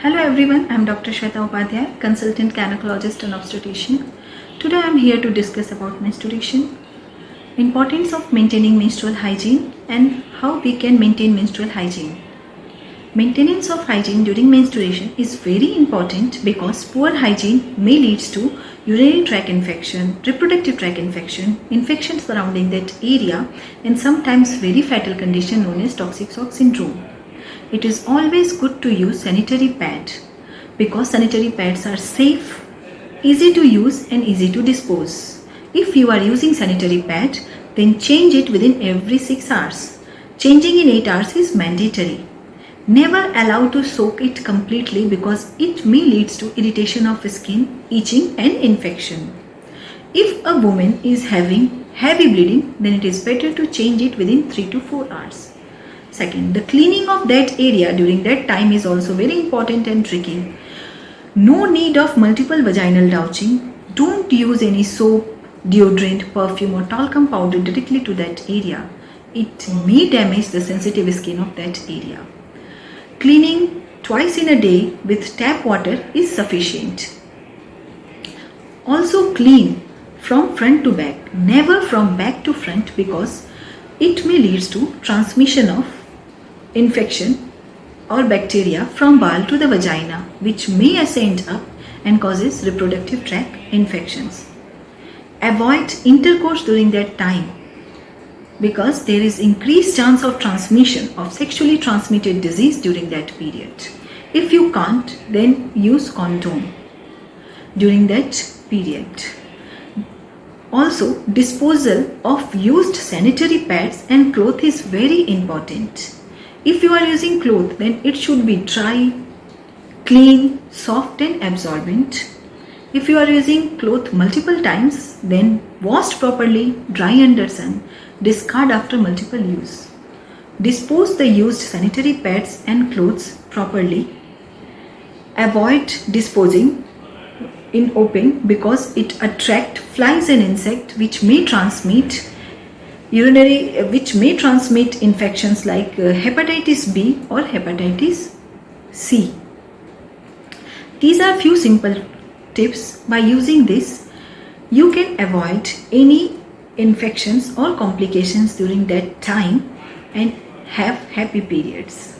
Hello everyone, I am Dr. Shweta Upadhyay, consultant gynecologist and obstetrician. Today I am here to discuss about menstruation, importance of maintaining menstrual hygiene and how we can maintain menstrual hygiene. Maintenance of hygiene during menstruation is very important because poor hygiene may lead to urinary tract infection, reproductive tract infection, infections surrounding that area, and sometimes very fatal condition known as toxic shock syndrome. It is always good to use sanitary pad because sanitary pads are safe, easy to use and easy to dispose. If you are using sanitary pad, then change it within every 6 hours. Changing in 8 hours is mandatory. Never allow to soak it completely because it may lead to irritation of skin, itching and infection. If a woman is having heavy bleeding, then it is better to change it within 3 to 4 hours. Second, the cleaning of that area during that time is also very important and tricky. No need of multiple vaginal douching. Don't use any soap, deodorant, perfume or talcum powder directly to that area. It may damage the sensitive skin of that area. Cleaning twice in a day with tap water is sufficient. Also clean from front to back, never from back to front because it may lead to transmission of infection or bacteria from bowel to the vagina, which may ascend up and causes reproductive tract infections. Avoid intercourse during that time because there is increased chance of transmission of sexually transmitted disease during that period. If you can't, then use condom during that period. Also, disposal of used sanitary pads and cloth is very important. If you are using cloth, then it should be dry, clean, soft and absorbent. If you are using cloth multiple times, then wash properly, dry under sun, discard after multiple use. Dispose the used sanitary pads and clothes properly. Avoid disposing in open because it attracts flies and insects which may transmit infections like hepatitis B or hepatitis C. These are few simple tips. By using this, you can avoid any infections or complications during that time and have happy periods.